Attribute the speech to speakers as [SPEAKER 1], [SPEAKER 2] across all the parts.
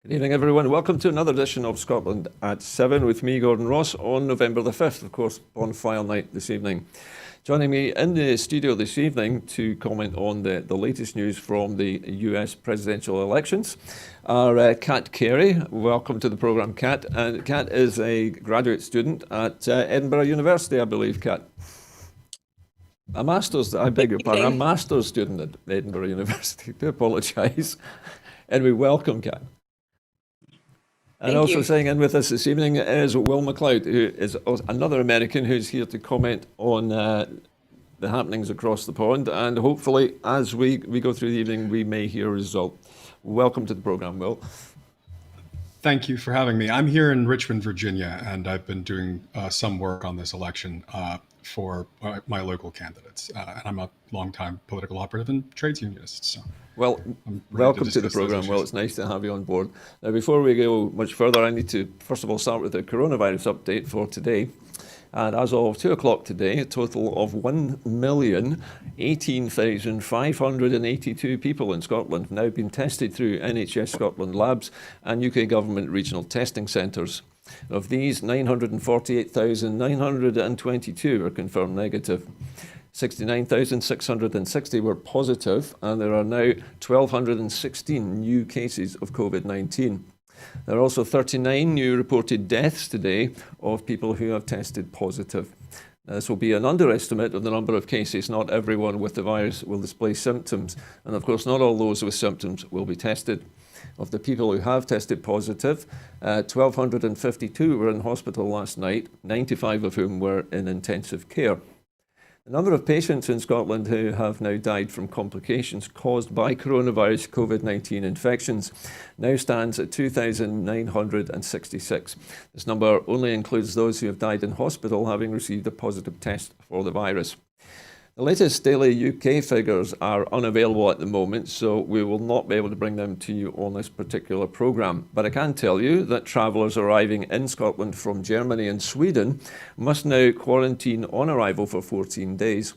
[SPEAKER 1] Good evening, everyone. Welcome to another edition of Scotland at 7 with me, Gordon Ross, on November the 5th, of course, bonfire night this evening. Joining me in the studio this evening to comment on the latest news from the US presidential elections are Kat Cary. Welcome to the programme, Kat. And Kat is a graduate student at Edinburgh University, I believe, Kat. A master's, I beg your pardon, a master's student at Edinburgh University. I do apologise. Anyway, welcome, Kat. And also saying in with us this evening is Will McLeod, who is another American who's here to comment on the happenings across the pond. And hopefully, as we go through the evening, we may hear a result. Welcome to the programme, Will.
[SPEAKER 2] Thank you for having me. I'm here in Richmond, Virginia, and I've been doing some work on this election for my local candidates. And I'm a longtime political operative and trades unionist. So.
[SPEAKER 1] Well, welcome to the programme. Well, it's nice to have you on board. Now, before we go much further, I need to, first of all, start with the coronavirus update for today. And as of 2 o'clock today, a total of 1,018,582 people in Scotland have now been tested through NHS Scotland labs and UK government regional testing centres. Of these, 948,922 are confirmed negative. 69,660 were positive, and there are now 1,216 new cases of COVID-19. There are also 39 new reported deaths today of people who have tested positive. Now, this will be an underestimate of the number of cases. Not everyone with the virus will display symptoms, and of course not all those with symptoms will be tested. Of the people who have tested positive, 1,252 were in hospital last night, 95 of whom were in intensive care. The number of patients in Scotland who have now died from complications caused by coronavirus COVID-19 infections now stands at 2,966. This number only includes those who have died in hospital having received a positive test for the virus. The latest daily UK figures are unavailable at the moment, so we will not be able to bring them to you on this particular programme. But I can tell you that travellers arriving in Scotland from Germany and Sweden must now quarantine on arrival for 14 days.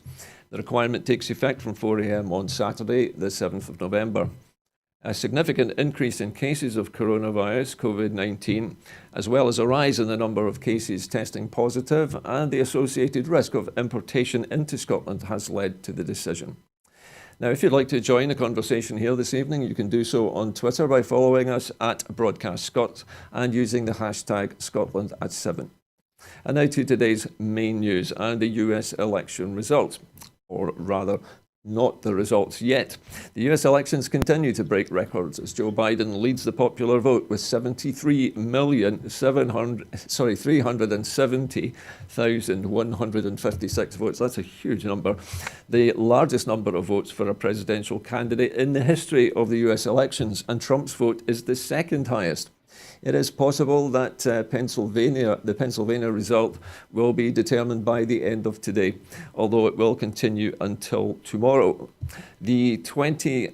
[SPEAKER 1] The requirement takes effect from 4 a.m. on Saturday, the 7th of November. A significant increase in cases of coronavirus, COVID-19, as well as a rise in the number of cases testing positive and the associated risk of importation into Scotland has led to the decision. Now, if you'd like to join the conversation here this evening, you can do so on Twitter by following us at Broadcast Scot and using the hashtag Scotland at 7. And now to today's main news and the US election results, or rather, not the results yet. The US elections continue to break records as Joe Biden leads the popular vote with 370,156 votes. That's a huge number. The largest number of votes for a presidential candidate in the history of the US elections, and Trump's vote is the second highest. It is possible that the Pennsylvania result will be determined by the end of today, although it will continue until tomorrow. The 20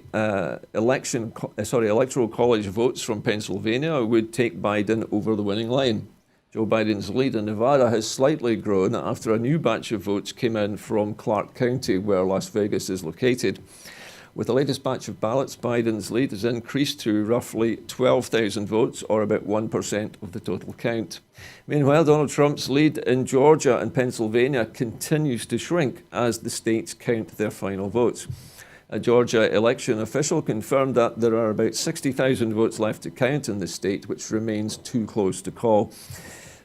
[SPEAKER 1] Electoral College votes from Pennsylvania would take Biden over the winning line. Joe Biden's lead in Nevada has slightly grown after a new batch of votes came in from Clark County, where Las Vegas is located. With the latest batch of ballots, Biden's lead has increased to roughly 12,000 votes, or about 1% of the total count. Meanwhile, Donald Trump's lead in Georgia and Pennsylvania continues to shrink as the states count their final votes. A Georgia election official confirmed that there are about 60,000 votes left to count in the state, which remains too close to call.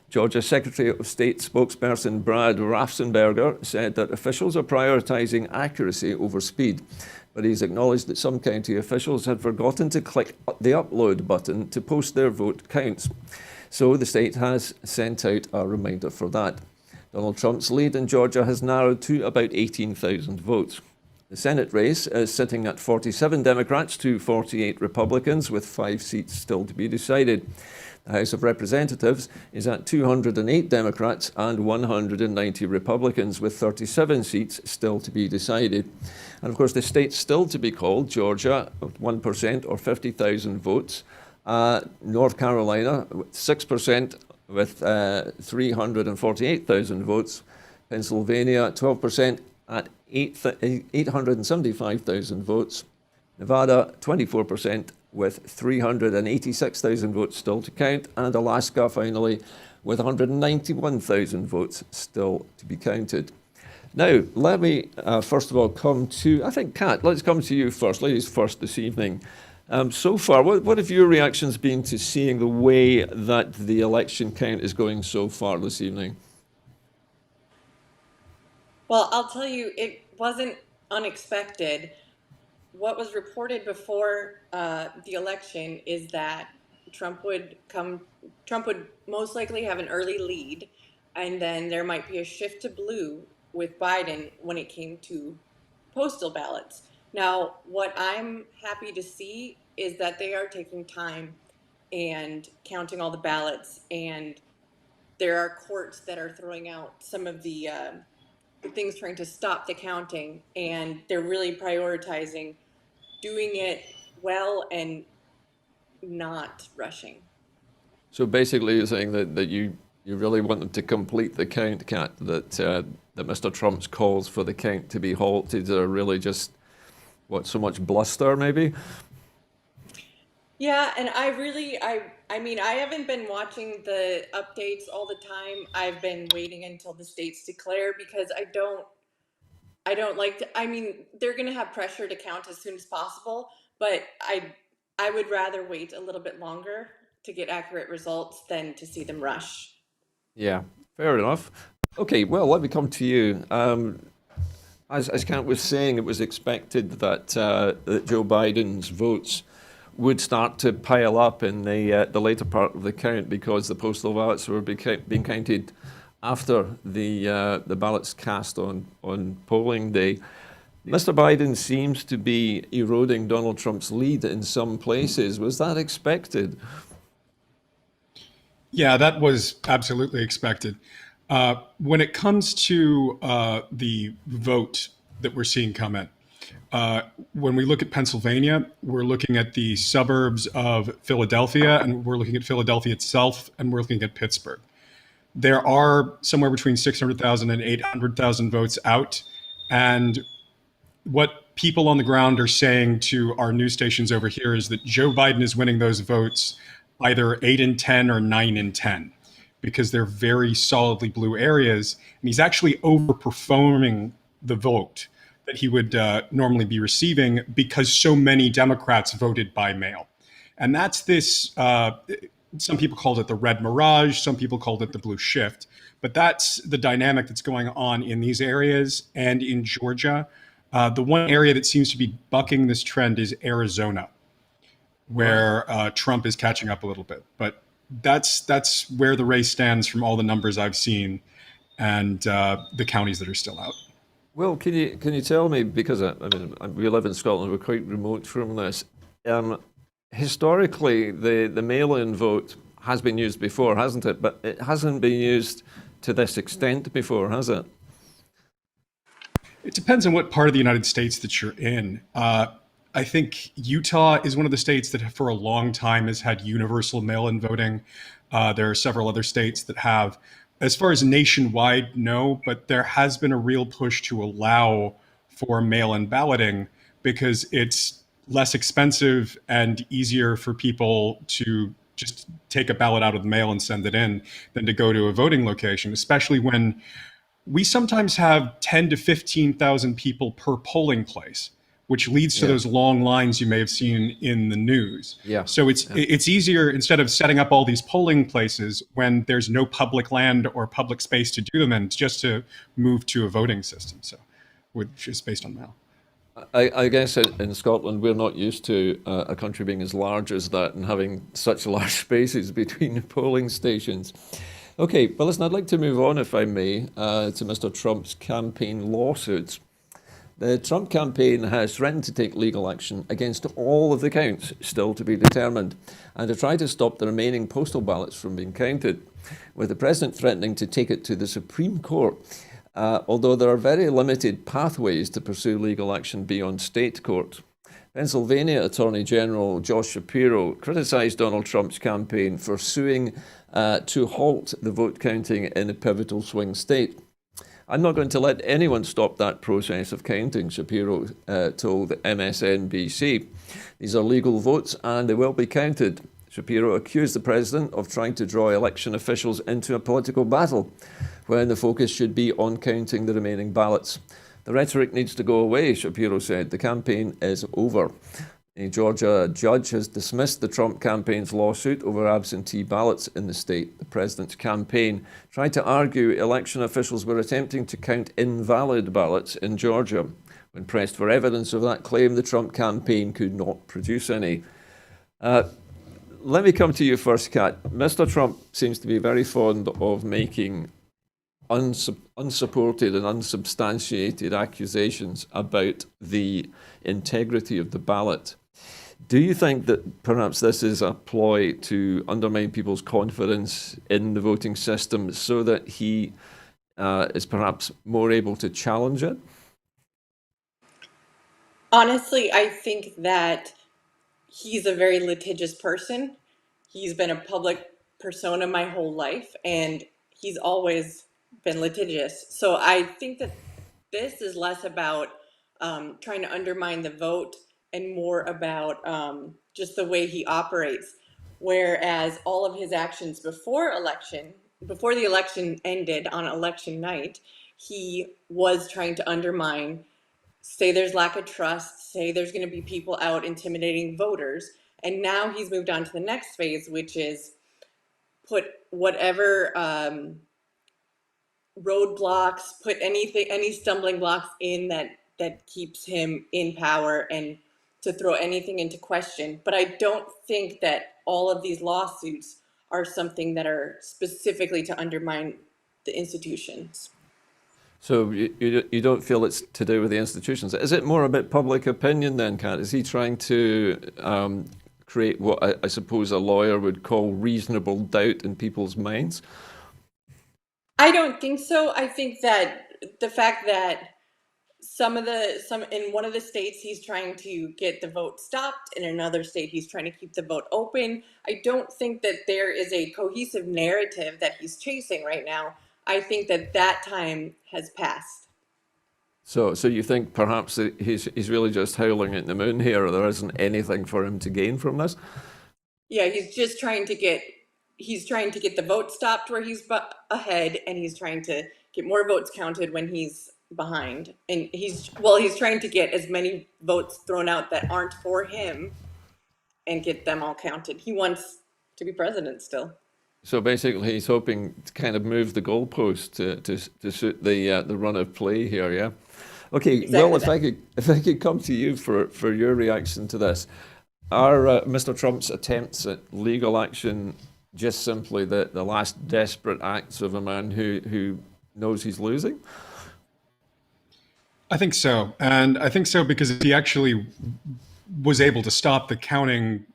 [SPEAKER 1] Georgia Secretary of State spokesperson Brad Raffensperger said that officials are prioritizing accuracy over speed, but he's acknowledged that some county officials had forgotten to click the upload button to post their vote counts. So the state has sent out a reminder for that. Donald Trump's lead in Georgia has narrowed to about 18,000 votes. The Senate race is sitting at 47 Democrats to 48 Republicans, with 5 seats still to be decided. The House of Representatives is at 208 Democrats and 190 Republicans, with 37 seats still to be decided. And of course, the states still to be called: Georgia, 1% or 50,000 votes. North Carolina, 6% with 348,000 votes. Pennsylvania, 12% at 875,000 votes. Nevada, 24% with 386,000 votes still to count, and Alaska finally with 191,000 votes still to be counted. Now, let me first of all come to, I think, Kat, let's come to you first, ladies first this evening. So far, what have your reactions been to seeing the way that the election count is going so far this evening?
[SPEAKER 3] Well, I'll tell you, it wasn't unexpected. What was reported before the election is that Trump would most likely have an early lead, and then there might be a shift to blue with Biden when it came to postal ballots. Now, what I'm happy to see is that they are taking time and counting all the ballots, and there are courts that are throwing out some of the things trying to stop the counting, and they're really prioritizing doing it well and not rushing.
[SPEAKER 1] So basically, you're saying that you really want them to complete the count, Kat, that Mr. Trump's calls for the count to be halted are really just, so much bluster, maybe?
[SPEAKER 3] Yeah, and I mean, I haven't been watching the updates all the time. I've been waiting until the states declare because I don't like to, I mean, they're going to have pressure to count as soon as possible, but I would rather wait a little bit longer to get accurate results than to see them rush.
[SPEAKER 1] Yeah, fair enough. Okay, well, let me come to you. As Kant was saying, it was expected that Joe Biden's votes would start to pile up in the later part of the count because the postal ballots were being counted after the ballots cast on polling day. Mr. Biden seems to be eroding Donald Trump's lead in some places. Was that expected?
[SPEAKER 2] Yeah, that was absolutely expected. When it comes to the vote that we're seeing come in, when we look at Pennsylvania, we're looking at the suburbs of Philadelphia, and we're looking at Philadelphia itself, and we're looking at Pittsburgh. There are somewhere between 600,000 and 800,000 votes out. And what people on the ground are saying to our news stations over here is that Joe Biden is winning those votes either 8 in 10 or 9 in 10 because they're very solidly blue areas. And he's actually overperforming the vote that he would normally be receiving because so many Democrats voted by mail. And that's this, some people called it the red mirage, some people called it the blue shift, but that's the dynamic that's going on in these areas and in Georgia. The one area that seems to be bucking this trend is Arizona, where Trump is catching up a little bit. But that's where the race stands from all the numbers I've seen and the counties that are still out.
[SPEAKER 1] Well, can you tell me, because I mean, we live in Scotland, we're quite remote from this. Historically, the mail-in vote has been used before, hasn't it? But it hasn't been used to this extent before, has it?
[SPEAKER 2] It depends on what part of the United States that you're in. I think Utah is one of the states that for a long time has had universal mail-in voting. There are several other states that have. As far as nationwide, no, but there has been a real push to allow for mail-in balloting because it's less expensive and easier for people to just take a ballot out of the mail and send it in than to go to a voting location, especially when we sometimes have 10 to 15,000 people per polling place, which leads to those long lines you may have seen in the news.
[SPEAKER 1] Yeah.
[SPEAKER 2] So it's easier, instead of setting up all these polling places when there's no public land or public space to do them in, just to move to a voting system, so which is based on mail.
[SPEAKER 1] I guess in Scotland, we're not used to a country being as large as that and having such large spaces between polling stations. Okay, well, listen, I'd like to move on, if I may, to Mr. Trump's campaign lawsuits. The Trump campaign has threatened to take legal action against all of the counts still to be determined and to try to stop the remaining postal ballots from being counted, with the president threatening to take it to the Supreme Court, although there are very limited pathways to pursue legal action beyond state court. Pennsylvania Attorney General Josh Shapiro criticized Donald Trump's campaign for suing to halt the vote counting in a pivotal swing state. I'm not going to let anyone stop that process of counting, Shapiro told MSNBC. These are legal votes and they will be counted. Shapiro accused the president of trying to draw election officials into a political battle when the focus should be on counting the remaining ballots. The rhetoric needs to go away, Shapiro said. The campaign is over. A Georgia judge has dismissed the Trump campaign's lawsuit over absentee ballots in the state. The president's campaign tried to argue election officials were attempting to count invalid ballots in Georgia. When pressed for evidence of that claim, the Trump campaign could not produce any. Let me come to you first, Kat. Mr. Trump seems to be very fond of making unsupported and unsubstantiated accusations about the integrity of the ballot. Do you think that perhaps this is a ploy to undermine people's confidence in the voting system so that he is perhaps more able to challenge it?
[SPEAKER 3] Honestly, I think that he's a very litigious person. He's been a public persona my whole life, and he's always been litigious. So I think that this is less about trying to undermine the vote and more about just the way he operates. Whereas all of his actions before the election ended on election night, he was trying to undermine, say there's lack of trust, say there's going to be people out intimidating voters. And now he's moved on to the next phase, which is put whatever roadblocks, put any stumbling blocks in that keeps him in power, and to throw anything into question. But I don't think that all of these lawsuits are something that are specifically to undermine the institutions.
[SPEAKER 1] So you don't feel it's to do with the institutions. Is it more about public opinion then, Kat? Is he trying to create what I suppose a lawyer would call reasonable doubt in people's minds?
[SPEAKER 3] I don't think so. I think that the fact that some in one of the states he's trying to get the vote stopped, in another state he's trying to keep the vote open. I don't think that there is a cohesive narrative that he's chasing right now. I think that time has passed.
[SPEAKER 1] So you think perhaps that he's really just howling at the moon here, or there isn't anything for him to gain from this?
[SPEAKER 3] Yeah, he's just trying to get the vote stopped where he's ahead, and he's trying to get more votes counted when he's behind. And he's trying to get as many votes thrown out that aren't for him and get them all counted. He wants to be president still.
[SPEAKER 1] So basically, he's hoping to kind of move the goalpost to suit the run of play here. Yeah. Okay.
[SPEAKER 3] Exactly.
[SPEAKER 1] Well, if I could come to you for your reaction to this, are Mr. Trump's attempts at legal action just simply the last desperate acts of a man who knows he's losing?
[SPEAKER 2] I think so. And I think so because if he actually was able to stop the counting,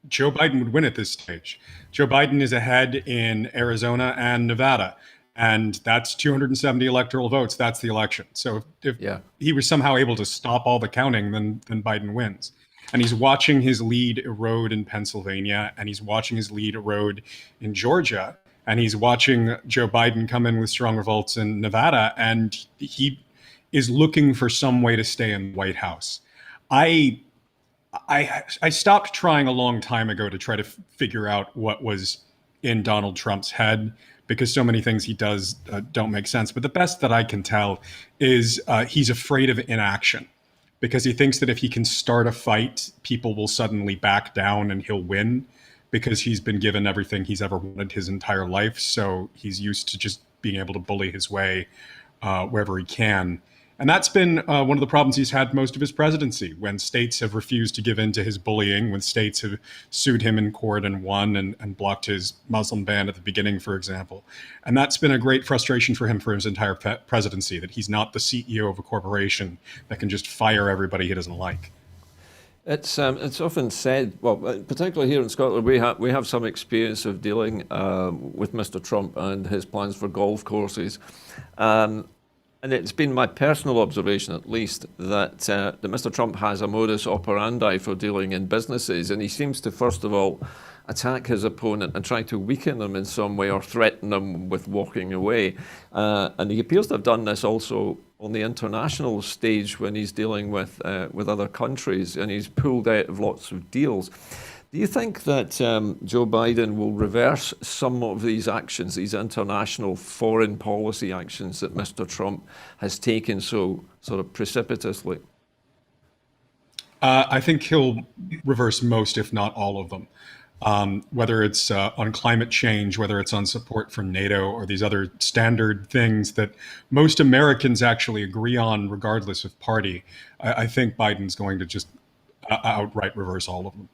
[SPEAKER 2] Joe Biden would win at this stage. Joe Biden is ahead in Arizona and Nevada, and that's 270 electoral votes. That's the election. So if he was somehow able to stop all the counting, then Biden wins. And he's watching his lead erode in Pennsylvania, and he's watching his lead erode in Georgia, and he's watching Joe Biden come in with strong revolts in Nevada, and he is looking for some way to stay in the White House. I stopped trying a long time ago to try to figure out what was in Donald Trump's head, because so many things he does don't make sense. But the best that I can tell is he's afraid of inaction, because he thinks that if he can start a fight, people will suddenly back down and he'll win, because he's been given everything he's ever wanted his entire life. So he's used to just being able to bully his way wherever he can. And that's been one of the problems he's had most of his presidency, when states have refused to give in to his bullying, when states have sued him in court and won and blocked his Muslim ban at the beginning, for example. And that's been a great frustration for him for his entire presidency, that he's not the CEO of a corporation that can just fire everybody he doesn't like.
[SPEAKER 1] It's often said, well, particularly here in Scotland, we have some experience of dealing with Mr. Trump and his plans for golf courses. And it's been my personal observation, at least, that Mr. Trump has a modus operandi for dealing in businesses. And he seems to, first of all, attack his opponent and try to weaken them in some way or threaten them with walking away. And he appears to have done this also on the international stage when he's dealing with other countries, and he's pulled out of lots of deals. Do you think that Joe Biden will reverse some of these actions, these international foreign policy actions that Mr. Trump has taken so sort of precipitously?
[SPEAKER 2] I think he'll reverse most, if not all of them. Whether it's on climate change, whether it's on support for NATO or these other standard things that most Americans actually agree on, regardless of party, I think Biden's going to just outright reverse all of them.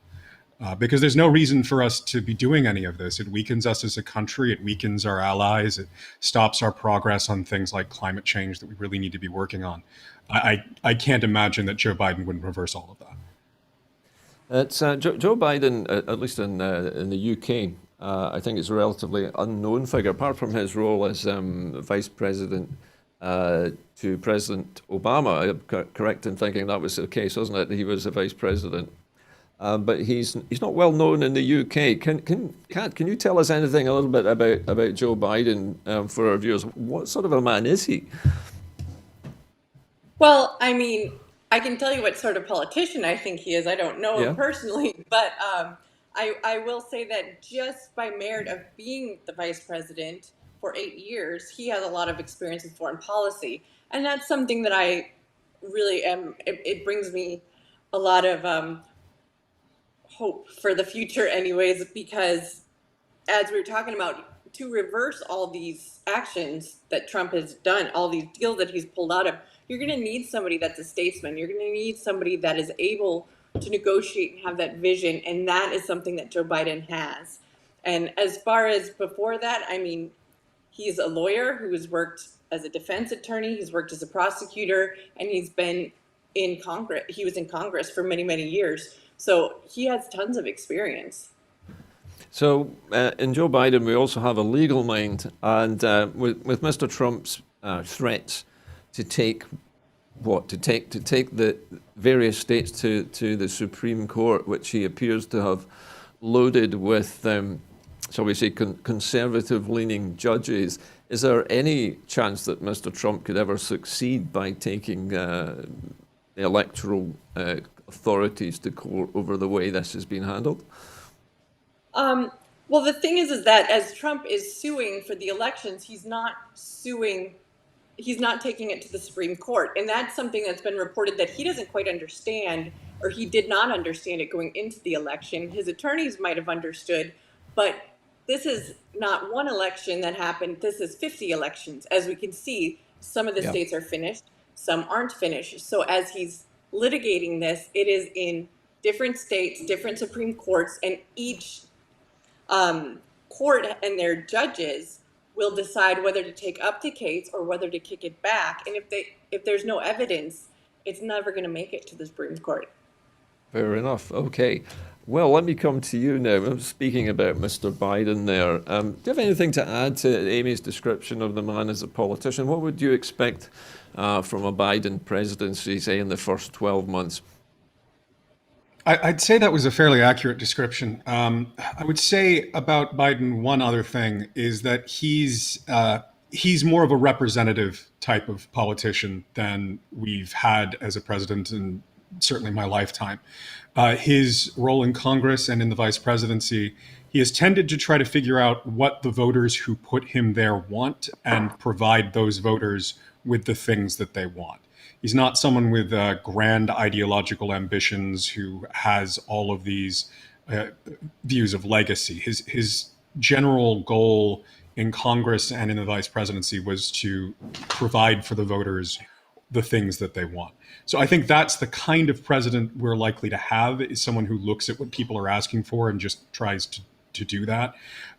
[SPEAKER 2] Because there's no reason for us to be doing any of this. It weakens us as a country. It weakens our allies. It stops our progress on things like climate change that we really need to be working on. I can't imagine that Joe Biden wouldn't reverse all of that.
[SPEAKER 1] It's Joe Biden, at least in the UK. I think it's a relatively unknown figure, apart from his role as vice president to President Obama. I'm correct in thinking that was the case, wasn't it? He was the vice president. But he's not well known in the UK. Kat, can you tell us anything a little bit about Joe Biden for our viewers? What sort of a man is he?
[SPEAKER 3] Well, I mean, I can tell you what sort of politician I think he is. I don't know him personally, but I will say that just by merit of being the vice president for 8 years, he has a lot of experience in foreign policy. And that's something that I really am, it brings me a lot of hope for the future anyways, because as we were talking about, to reverse all these actions that Trump has done, all these deals that he's pulled out of, you're going to need somebody that's a statesman. You're going to need somebody that is able to negotiate and have that vision, and that is something that Joe Biden has. And as far as before that, I mean, he's a lawyer who has worked as a defense attorney, he's worked as a prosecutor, and he's been in Congress. He was in Congress for many, many years. So he has tons of experience.
[SPEAKER 1] So in Joe Biden, we also have a legal mind, and with Mr. Trump's threats to take the various states to the Supreme Court, which he appears to have loaded with, shall we say, conservative-leaning judges. Is there any chance that Mr. Trump could ever succeed by taking the electoral authorities to court over the way this has been handled?
[SPEAKER 3] Well, the thing is that as Trump is suing for the elections, he's not taking it to the Supreme Court. And that's something that's been reported that he doesn't quite understand, or he did not understand it going into the election. His attorneys might have understood, but this is not one election that happened. This is 50 elections. As we can see, some of the states are finished, some aren't finished. So as he's litigating this, it is in different states, different Supreme Courts, and each court and their judges will decide whether to take up the case or whether to kick it back. And if there's no evidence, it's never going to make it to the Supreme Court.
[SPEAKER 1] Fair enough. Okay. Well, let me come to you now. I'm speaking about Mr. Biden there. Do you have anything to add to Amy's description of the man as a politician? What would you expect from a Biden presidency, say, in the first 12 months?
[SPEAKER 2] I'd say that was a fairly accurate description. I would say about Biden, one other thing is that he's more of a representative type of politician than we've had as a president in certainly my lifetime. His role in Congress and in the vice presidency, he has tended to try to figure out what the voters who put him there want and provide those voters with the things that they want. He's not someone with grand ideological ambitions who has all of these views of legacy. His general goal in Congress and in the vice presidency was to provide for the voters the things that they want. So I think that's the kind of president we're likely to have, is someone who looks at what people are asking for and just tries to do that.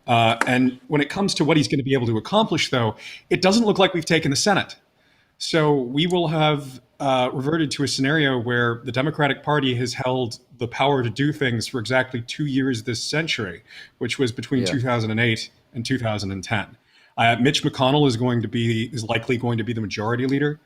[SPEAKER 2] And when it comes to what he's going to be able to accomplish, though, it doesn't look like we've taken the Senate. So we will have reverted to a scenario where the Democratic Party has held the power to do things for exactly 2 years this century, which was between 2008 and 2010. Mitch McConnell is likely going to be the majority leader.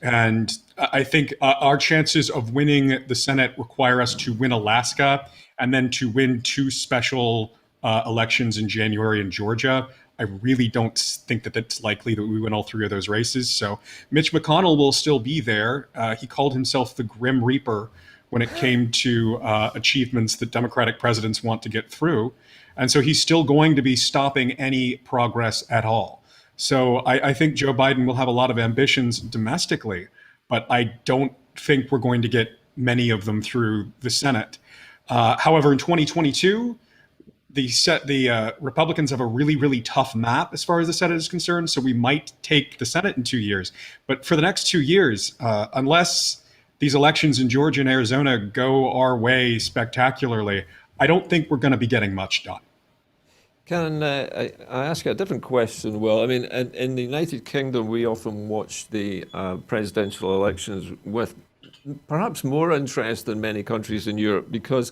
[SPEAKER 2] And I think our chances of winning the Senate require us to win Alaska and then to win two special elections in January in Georgia. I really don't think that it's likely that we win all three of those races. So Mitch McConnell will still be there. He called himself the Grim Reaper when it came to achievements that Democratic presidents want to get through. And so he's still going to be stopping any progress at all. So I think Joe Biden will have a lot of ambitions domestically, but I don't think we're going to get many of them through the Senate. However, in 2022, the Republicans have a really, really tough map as far as the Senate is concerned. So we might take the Senate in 2 years. But for the next 2 years, unless these elections in Georgia and Arizona go our way spectacularly, I don't think we're going to be getting much done.
[SPEAKER 1] Can I ask you a different question? Well, I mean, in the United Kingdom, we often watch the presidential elections with perhaps more interest than many countries in Europe because,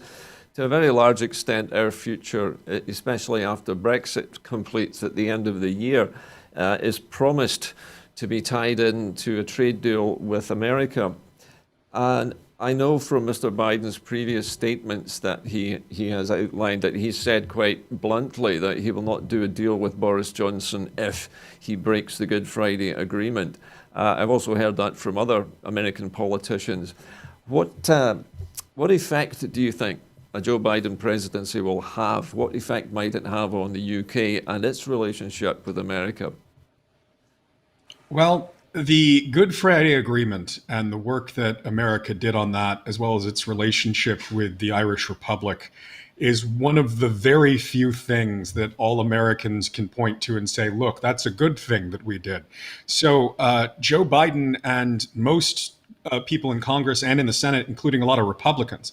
[SPEAKER 1] to a very large extent, our future, especially after Brexit completes at the end of the year, is promised to be tied into a trade deal with America. And I know from Mr. Biden's previous statements that he has outlined that he said quite bluntly that he will not do a deal with Boris Johnson if he breaks the Good Friday Agreement. I've also heard that from other American politicians. What effect do you think a Joe Biden presidency will have? What effect might it have on the UK and its relationship with America?
[SPEAKER 2] Well, the Good Friday Agreement and the work that America did on that, as well as its relationship with the Irish Republic, is one of the very few things that all Americans can point to and say, look, that's a good thing that we did. So Joe Biden and most people in Congress and in the Senate, including a lot of Republicans,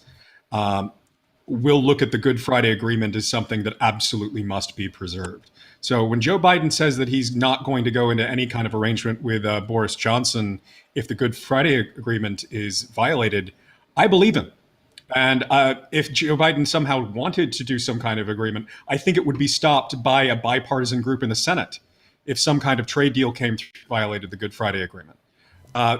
[SPEAKER 2] will look at the Good Friday Agreement as something that absolutely must be preserved. So when Joe Biden says that he's not going to go into any kind of arrangement with Boris Johnson if the Good Friday Agreement is violated, I believe him. And if Joe Biden somehow wanted to do some kind of agreement, I think it would be stopped by a bipartisan group in the Senate if some kind of trade deal came through and violated the Good Friday Agreement.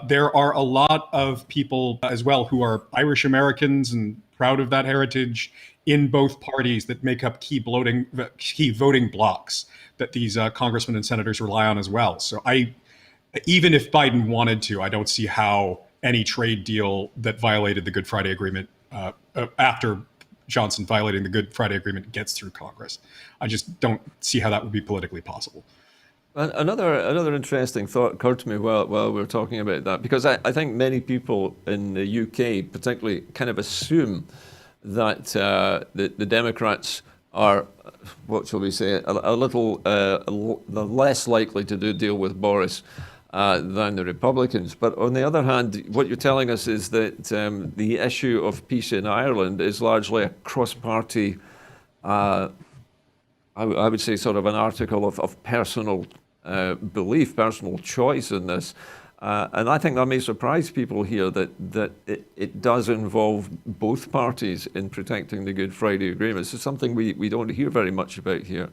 [SPEAKER 2] There are a lot of people as well who are Irish Americans and proud of that heritage in both parties that make up key voting blocks that these congressmen and senators rely on as well. So even if Biden wanted to, I don't see how any trade deal that violated the Good Friday Agreement after Johnson violating the Good Friday Agreement gets through Congress. I just don't see how that would be politically possible.
[SPEAKER 1] Another interesting thought occurred to me while we were talking about that, because I think many people in the UK particularly kind of assume that the Democrats are, what shall we say, a little less likely to do a deal with Boris than the Republicans. But on the other hand, what you're telling us is that the issue of peace in Ireland is largely a cross-party, I would say sort of an article of personal belief, personal choice in this. And I think that may surprise people here that it does involve both parties in protecting the Good Friday Agreement. This is something we don't hear very much about here.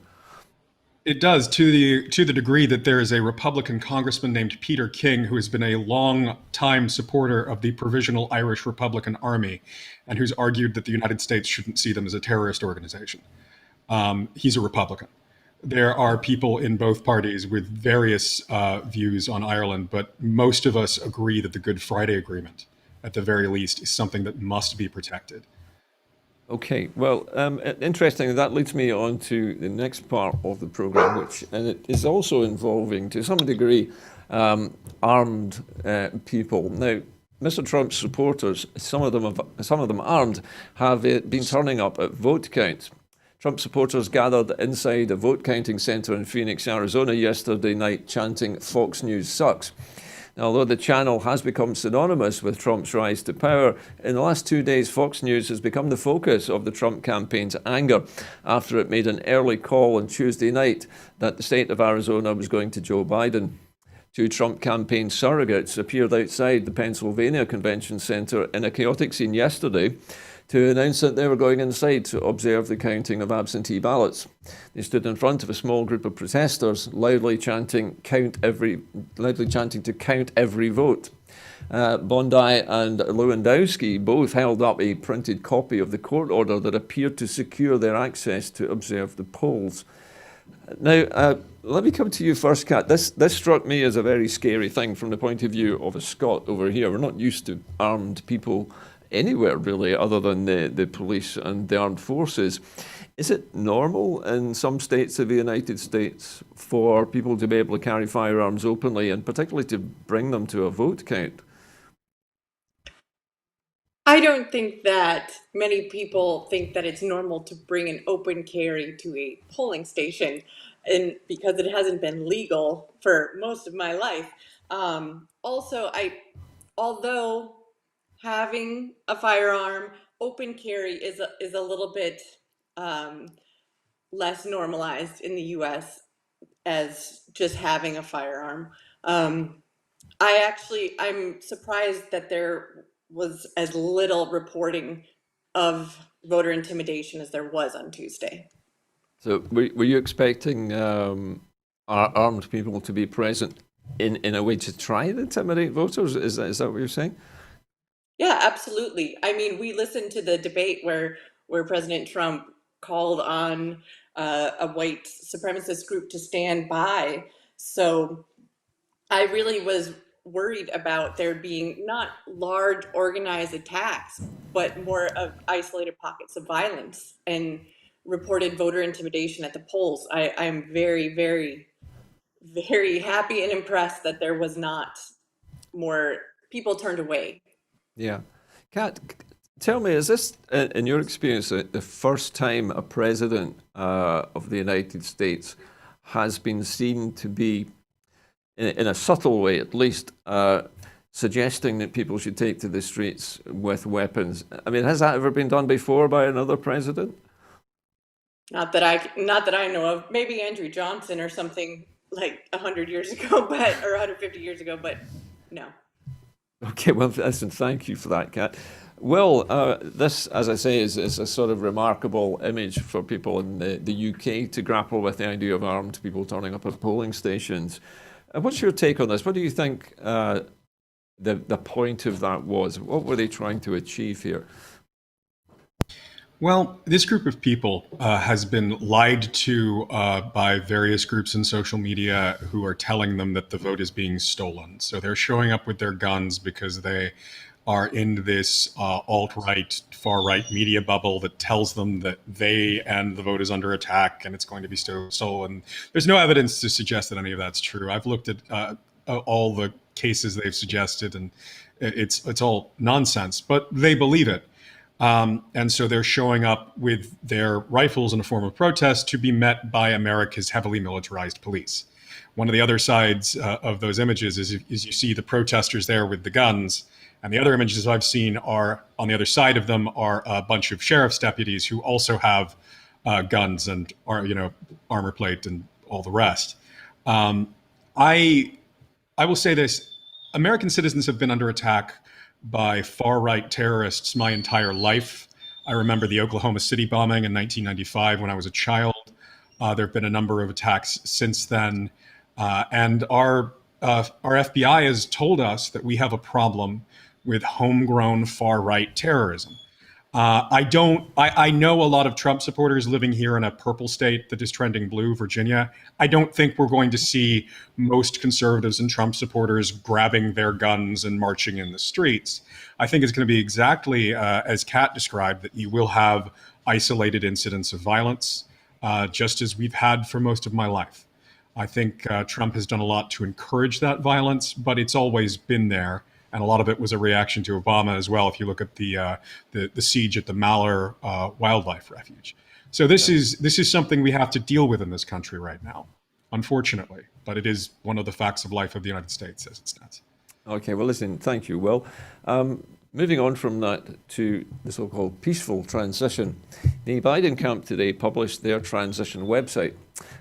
[SPEAKER 2] It does, to the degree that there is a Republican congressman named Peter King who has been a long-time supporter of the Provisional Irish Republican Army and who's argued that the United States shouldn't see them as a terrorist organization. He's a Republican. There are people in both parties with various views on Ireland, but most of us agree that the Good Friday Agreement, at the very least, is something that must be protected.
[SPEAKER 1] Okay, well, interesting. That leads me on to the next part of the program, and it is also involving, to some degree, armed people. Now, Mr. Trump's supporters, some of them armed, have been turning up at vote counts. Trump supporters gathered inside a vote counting center in Phoenix, Arizona yesterday night chanting "Fox News sucks." Now, although the channel has become synonymous with Trump's rise to power, in the last 2 days, Fox News has become the focus of the Trump campaign's anger after it made an early call on Tuesday night that the state of Arizona was going to Joe Biden. Two Trump campaign surrogates appeared outside the Pennsylvania Convention Center in a chaotic scene yesterday to announce that they were going inside to observe the counting of absentee ballots. They stood in front of a small group of protesters, loudly chanting to count every vote. Bondi and Lewandowski both held up a printed copy of the court order that appeared to secure their access to observe the polls. Now, let me come to you first, Kat. This struck me as a very scary thing from the point of view of a Scot over here. We're not used to armed people anywhere, really, other than the police and the armed forces. Is it normal in some states of the United States for people to be able to carry firearms openly, and particularly to bring them to a vote count?
[SPEAKER 3] I don't think that many people think that it's normal to bring an open carry to a polling station, and because it hasn't been legal for most of my life. Also, although having a firearm, open carry is a little bit less normalized in the U.S. as just having a firearm. I'm surprised that there was as little reporting of voter intimidation as there was on Tuesday.
[SPEAKER 1] So were you expecting armed people to be present in a way to try and intimidate voters? Is that what you're saying?
[SPEAKER 3] Yeah, absolutely. I mean, we listened to the debate where President Trump called on a white supremacist group to stand by. So I really was worried about there being not large organized attacks, but more of isolated pockets of violence and reported voter intimidation at the polls. I'm very, very, very happy and impressed that there was not more people turned away.
[SPEAKER 1] Yeah. Kat, tell me, is this, in your experience, the first time a president of the United States has been seen to be, in a subtle way at least, suggesting that people should take to the streets with weapons? I mean, has that ever been done before by another president?
[SPEAKER 3] Not that I know of. Maybe Andrew Johnson or something like 100 years ago, or 150 years ago, but no.
[SPEAKER 1] Okay, well, listen, thank you for that, Kat. Well, this, as I say, is a sort of remarkable image for people in the UK to grapple with the idea of armed people turning up at polling stations. What's your take on this? What do you think the point of that was? What were they trying to achieve here?
[SPEAKER 2] Well, this group of people has been lied to by various groups in social media who are telling them that the vote is being stolen. So they're showing up with their guns because they are in this alt-right, far-right media bubble that tells them that they and the vote is under attack and it's going to be stolen. There's no evidence to suggest that any of that's true. I've looked at all the cases they've suggested, and it's all nonsense, but they believe it. And so they're showing up with their rifles in a form of protest to be met by America's heavily militarized police. One of the other sides of those images is you see the protesters there with the guns, and the other images I've seen are on the other side of them are a bunch of sheriff's deputies who also have guns and armor plate and all the rest. I will say this: American citizens have been under attack by far-right terrorists my entire life. I remember the Oklahoma City bombing in 1995 when I was a child. There have been a number of attacks since then. And our FBI has told us that we have a problem with homegrown far-right terrorism. I know a lot of Trump supporters living here in a purple state that is trending blue, Virginia. I don't think we're going to see most conservatives and Trump supporters grabbing their guns and marching in the streets. I think it's going to be exactly as Kat described, that you will have isolated incidents of violence, just as we've had for most of my life. I think Trump has done a lot to encourage that violence, but it's always been there. And a lot of it was a reaction to Obama as well, if you look at the siege at the Malheur Wildlife Refuge. So this is something we have to deal with in this country right now, unfortunately. But it is one of the facts of life of the United States as it stands.
[SPEAKER 1] Okay, well, listen, thank you, Will. Moving on from that to the so-called peaceful transition, the Biden camp today published their transition website,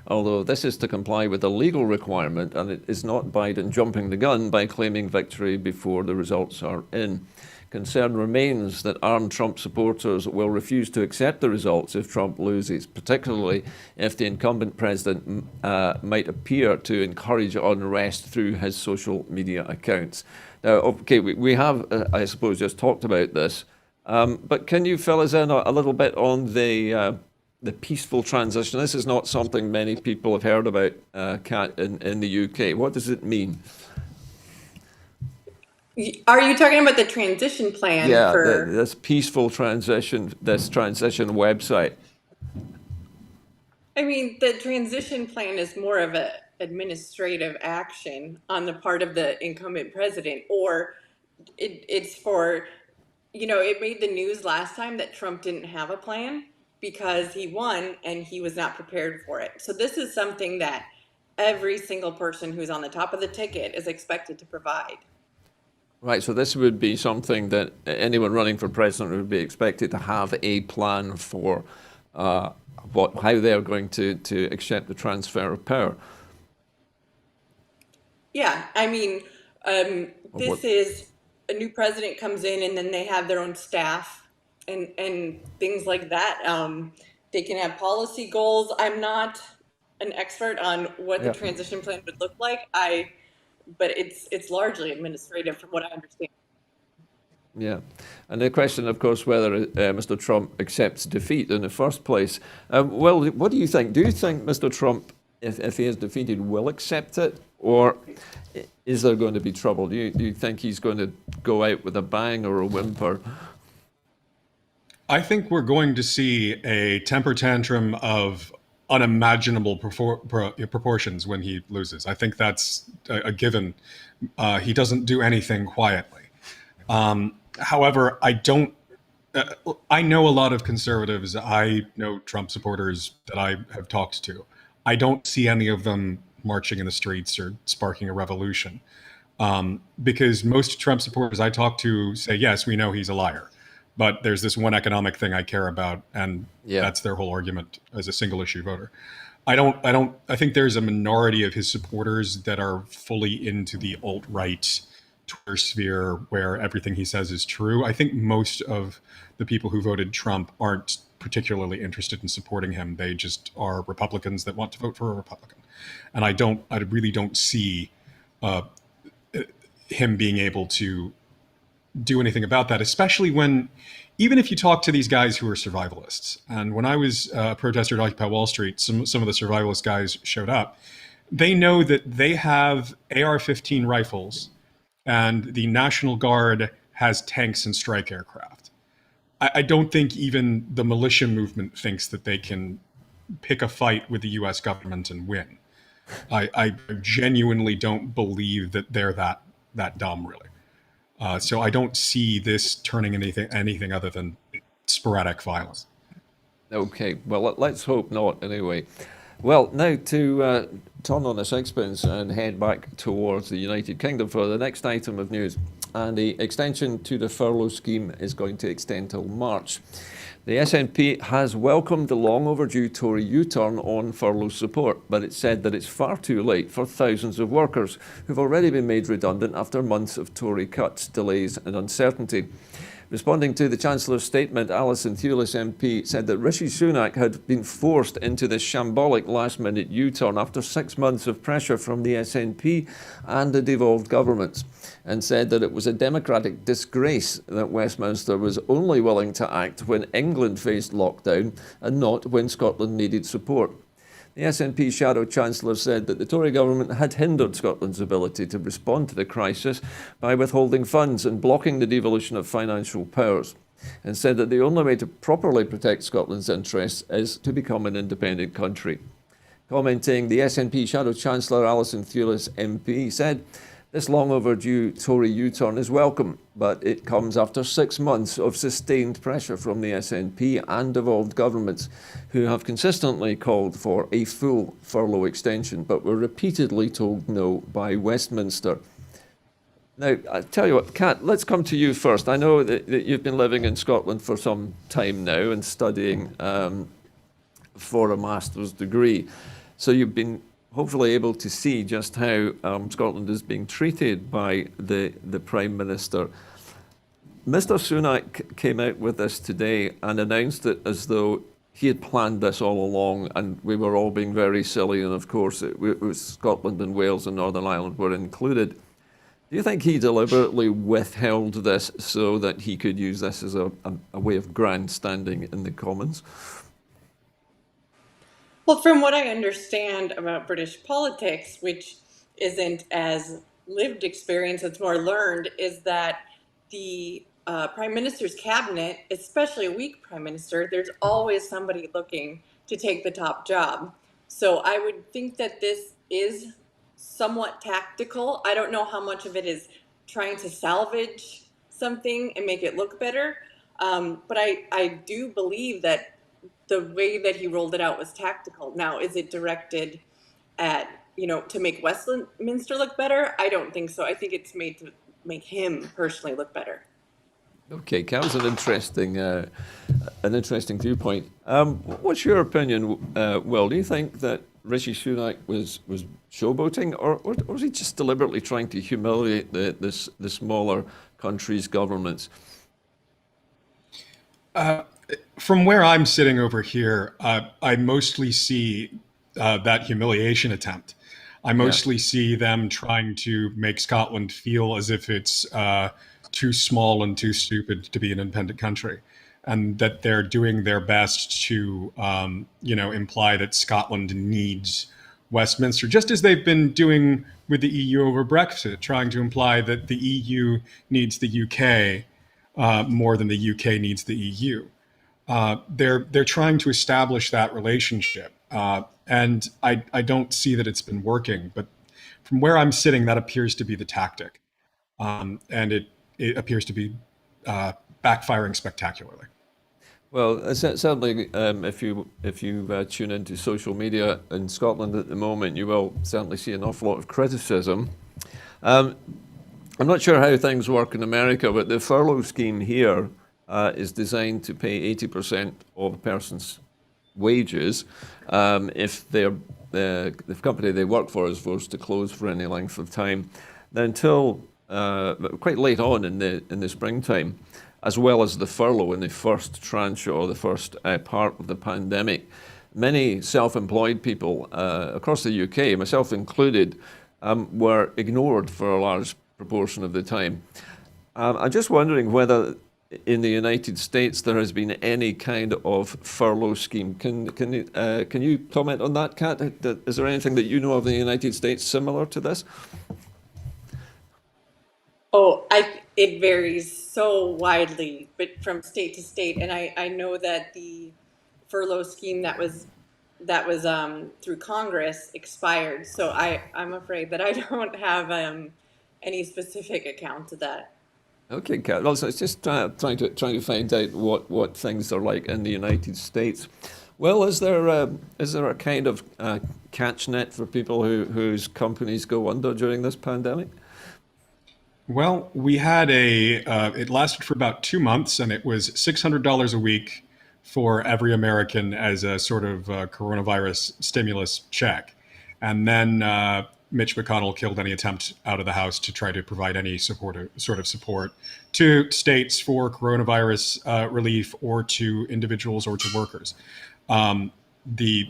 [SPEAKER 1] although this is to comply with a legal requirement, and it is not Biden jumping the gun by claiming victory before the results are in. concern remains that armed Trump supporters will refuse to accept the results if Trump loses, particularly if the incumbent president might appear to encourage unrest through his social media accounts. Now, okay, we have, I suppose, just talked about this, but can you fill us in a little bit on the peaceful transition? This is not something many people have heard about, Kat, in the UK. What does it mean?
[SPEAKER 3] Are you talking about the transition plan for?
[SPEAKER 1] This peaceful transition, this transition website.
[SPEAKER 3] I mean, the transition plan is more of a administrative action on the part of the incumbent president, or it's for, it made the news last time that Trump didn't have a plan because he won and he was not prepared for it. So this is something that every single person who's on the top of the ticket is expected to provide.
[SPEAKER 1] Right, so this would be something that anyone running for president would be expected to have a plan for how they're going to accept the transfer of power.
[SPEAKER 3] Yeah, I mean, this is a new president comes in and then they have their own staff and things like that. They can have policy goals. I'm not an expert on what the transition plan would look like. But it's largely administrative from what I understand.
[SPEAKER 1] Yeah, and the question, of course, whether Mr. Trump accepts defeat in the first place. Well, what do you think? Do you think Mr. Trump, if he is defeated, will accept it? Or is there going to be trouble? Do you think he's going to go out with a bang or a whimper?
[SPEAKER 2] I think we're going to see a temper tantrum of unimaginable proportions when he loses. I think that's a given. He doesn't do anything quietly. However, I know a lot of conservatives. I know Trump supporters that I have talked to. I don't see any of them marching in the streets or sparking a revolution. Because most Trump supporters I talk to say, yes, we know he's a liar. But there's this one economic thing I care about, and that's their whole argument as a single issue voter. I think there's a minority of his supporters that are fully into the alt-right Twitter sphere where everything he says is true. I think most of the people who voted Trump aren't particularly interested in supporting him. They just are Republicans that want to vote for a Republican. And I really don't see him being able to do anything about that, especially even if you talk to these guys who are survivalists. And when I was a protester at Occupy Wall Street, some of the survivalist guys showed up. They know that they have AR-15 rifles and the National Guard has tanks and strike aircraft. I don't think even the militia movement thinks that they can pick a fight with the US government and win. I genuinely don't believe that they're that dumb, really. So I don't see this turning anything other than sporadic violence.
[SPEAKER 1] Okay, well, let's hope not anyway. Well, now to turn on the sixpence and head back towards the United Kingdom for the next item of news. And the extension to the furlough scheme is going to extend till March. The SNP has welcomed the long overdue Tory U-turn on furlough support, but it said that it's far too late for thousands of workers who've already been made redundant after months of Tory cuts, delays and uncertainty. Responding to the Chancellor's statement, Alison Thewliss MP said that Rishi Sunak had been forced into this shambolic last-minute U-turn after 6 months of pressure from the SNP and the devolved governments, and said that it was a democratic disgrace that Westminster was only willing to act when England faced lockdown and not when Scotland needed support. The SNP Shadow Chancellor said that the Tory government had hindered Scotland's ability to respond to the crisis by withholding funds and blocking the devolution of financial powers, and said that the only way to properly protect Scotland's interests is to become an independent country. Commenting, the SNP Shadow Chancellor Alison Thewliss MP said, "This long overdue Tory U-turn is welcome, but it comes after 6 months of sustained pressure from the SNP and devolved governments, who have consistently called for a full furlough extension, but were repeatedly told no by Westminster." Now, I tell you what, Kat, let's come to you first. I know that you've been living in Scotland for some time now and studying for a master's degree. So you've been hopefully able to see just how Scotland is being treated by the Prime Minister. Mr. Sunak came out with this today and announced it as though he had planned this all along, and we were all being very silly. And of course, it was Scotland and Wales and Northern Ireland were included. Do you think he deliberately withheld this so that he could use this as a way of grandstanding in the Commons?
[SPEAKER 3] Well, from what I understand about British politics, which isn't as lived experience, it's more learned, is that the prime minister's cabinet, especially a weak prime minister, there's always somebody looking to take the top job. So I would think that this is somewhat tactical. I don't know how much of it is trying to salvage something and make it look better. But I do believe that the way that he rolled it out was tactical. Now, is it directed at, to make Westminster look better? I don't think so. I think it's made to make him personally look better.
[SPEAKER 1] Okay, that was an interesting viewpoint. What's your opinion, Will? Do you think that Rishi Sunak was showboating, or was he just deliberately trying to humiliate the smaller countries' governments?
[SPEAKER 2] From where I'm sitting over here, I mostly see that humiliation attempt. I mostly see them trying to make Scotland feel as if it's too small and too stupid to be an independent country, and that they're doing their best to, imply that Scotland needs Westminster, just as they've been doing with the EU over Brexit, trying to imply that the EU needs the UK more than the UK needs the EU. They're trying to establish that relationship, and I don't see that it's been working. But from where I'm sitting, that appears to be the tactic, and it appears to be backfiring spectacularly.
[SPEAKER 1] Well, certainly, if you tune into social media in Scotland at the moment, you will certainly see an awful lot of criticism. I'm not sure how things work in America, but the furlough scheme here is designed to pay 80% of a person's wages if the company they work for is forced to close for any length of time. Now, until quite late on in the springtime, as well as the furlough in the first tranche or the first part of the pandemic, many self-employed people across the UK, myself included, were ignored for a large proportion of the time. I'm just wondering whether in the United States there has been any kind of furlough scheme. Can you comment on that, Kat? Is there anything that you know of in the United States similar to this?
[SPEAKER 3] Oh, it varies so widely, but from state to state. And I know that the furlough scheme that was through Congress expired. So I'm afraid that I don't have any specific account of that.
[SPEAKER 1] Okay, Kat. Well, so it's just trying to find out what things are like in the United States. Well, is there a kind of catch net for people whose companies go under during this pandemic?
[SPEAKER 2] Well, we had it lasted for about 2 months, and it was $600 a week for every American as a sort of coronavirus stimulus check. And then Mitch McConnell killed any attempt out of the House to try to provide any sort of support to states for coronavirus relief or to individuals or to workers. The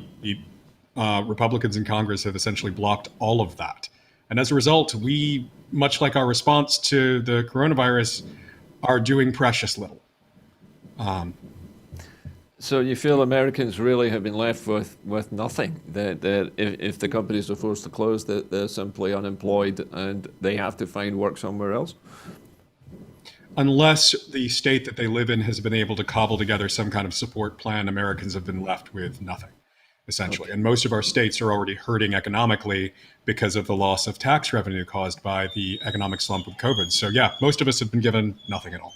[SPEAKER 2] Republicans in Congress have essentially blocked all of that. And as a result, we, much like our response to the coronavirus, are doing precious little.
[SPEAKER 1] So you feel Americans really have been left with nothing? That if the companies are forced to close, that they're simply unemployed and they have to find work somewhere else?
[SPEAKER 2] Unless the state that they live in has been able to cobble together some kind of support plan, Americans have been left with nothing, essentially. Okay. And most of our states are already hurting economically because of the loss of tax revenue caused by the economic slump of COVID. So yeah, most of us have been given nothing at all.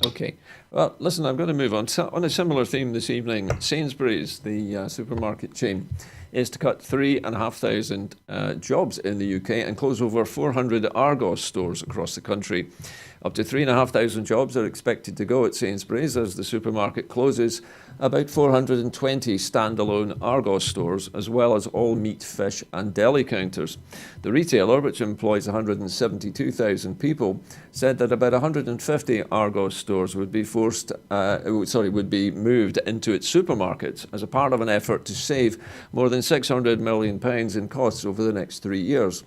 [SPEAKER 1] Okay. Well, listen, I'm going to move on. So, on a similar theme this evening, Sainsbury's, the supermarket chain, is to cut 3,500 jobs in the UK and close over 400 Argos stores across the country. Up to 3,500 jobs are expected to go at Sainsbury's as the supermarket closes about 420 standalone Argos stores, as well as all meat, fish and deli counters. The retailer, which employs 172,000 people, said that about 150 Argos stores would be would be moved into its supermarkets as a part of an effort to save more than £600 million in costs over the next 3 years.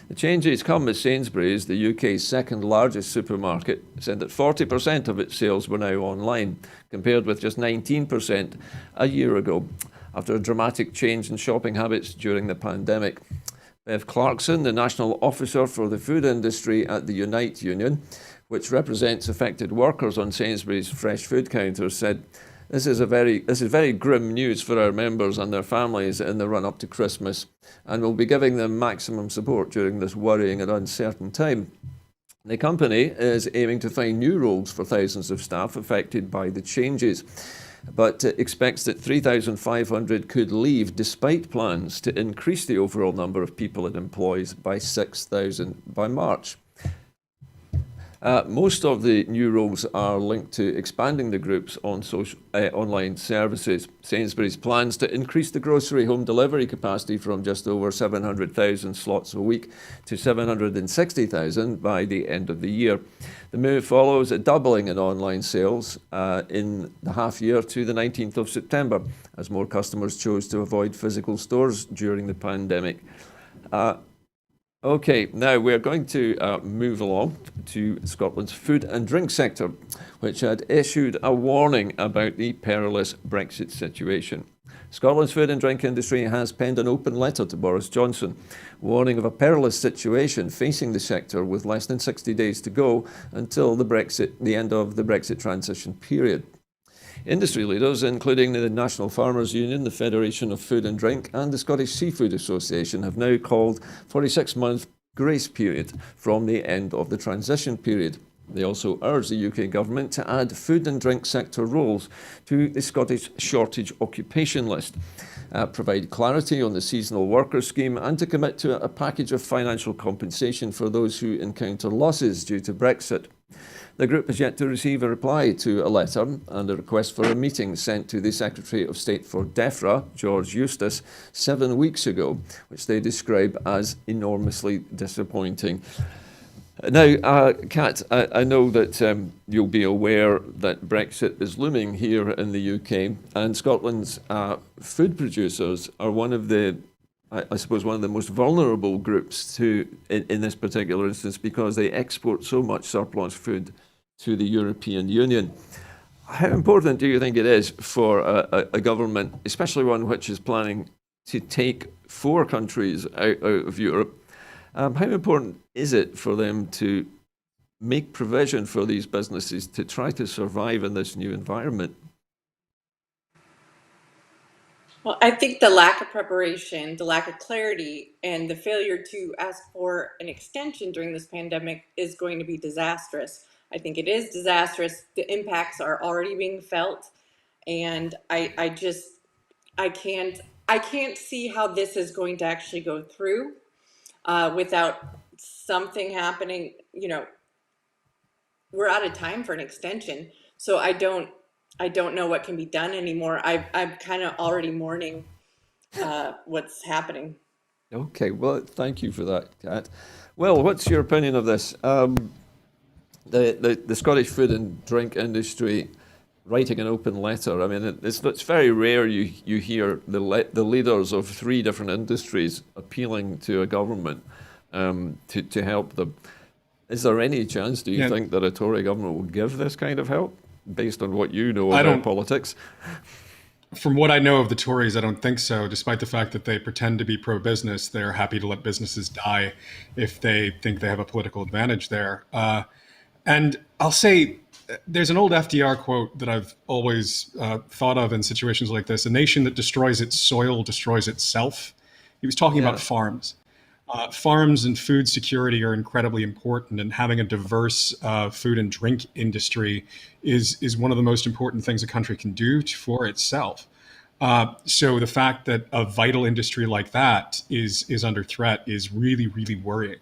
[SPEAKER 1] The changes come as Sainsbury's, the UK's second largest supermarket, said that 40% of its sales were now online, compared with just 19% a year ago, after a dramatic change in shopping habits during the pandemic. Bev Clarkson, the National Officer for the Food Industry at the Unite Union, which represents affected workers on Sainsbury's fresh food counters, said, This is very grim news for our members and their families in the run-up to Christmas, and we'll be giving them maximum support during this worrying and uncertain time. The company is aiming to find new roles for thousands of staff affected by the changes, but expects that 3,500 could leave despite plans to increase the overall number of people it employs by 6,000 by March. Most of the new roles are linked to expanding the group's online services. Sainsbury's plans to increase the grocery home delivery capacity from just over 700,000 slots a week to 760,000 by the end of the year. The move follows a doubling in online sales in the half year to the 19th of September, as more customers chose to avoid physical stores during the pandemic. Okay, now we're going to move along to Scotland's food and drink sector, which had issued a warning about the perilous Brexit situation. Scotland's food and drink industry has penned an open letter to Boris Johnson, warning of a perilous situation facing the sector with less than 60 days to go until the end of the Brexit transition period. Industry leaders, including the National Farmers Union, the Federation of Food and Drink and the Scottish Seafood Association, have now called for a 6-month grace period from the end of the transition period. They also urge the UK government to add food and drink sector roles to the Scottish shortage occupation list, provide clarity on the seasonal worker scheme, and to commit to a package of financial compensation for those who encounter losses due to Brexit. The group has yet to receive a reply to a letter and a request for a meeting sent to the Secretary of State for DEFRA, George Eustace, 7 weeks ago, which they describe as enormously disappointing. Now, Kat, I know that you'll be aware that Brexit is looming here in the UK, and Scotland's food producers are one of the most vulnerable groups in this particular instance, because they export so much surplus food to the European Union. How important do you think it is for a government, especially one which is planning to take 4 countries out of Europe, how important is it for them to make provision for these businesses to try to survive in this new environment?
[SPEAKER 3] Well, I think the lack of preparation, the lack of clarity, and the failure to ask for an extension during this pandemic is going to be disastrous. I think it is disastrous. The impacts are already being felt, and I can't see how this is going to actually go through without something happening. You know, we're out of time for an extension, so I don't know what can be done anymore. I'm kind of already mourning what's happening.
[SPEAKER 1] Okay, well, thank you for that, Kat. Well, what's your opinion of this? The Scottish food and drink industry writing an open letter. I mean, it's very rare you hear the leaders of 3 different industries appealing to a government to help them. Is there any chance, do you think, that a Tory government will give this kind of help, based on what you know about politics?
[SPEAKER 2] From what I know of the Tories, I don't think so. Despite the fact that they pretend to be pro-business, they're happy to let businesses die if they think they have a political advantage there. And I'll say, there's an old FDR quote that I've always thought of in situations like this: a nation that destroys its soil destroys itself. He was talking about farms. Farms and food security are incredibly important, and having a diverse food and drink industry is one of the most important things a country can do for itself. So the fact that a vital industry like that is under threat is really, really worrying,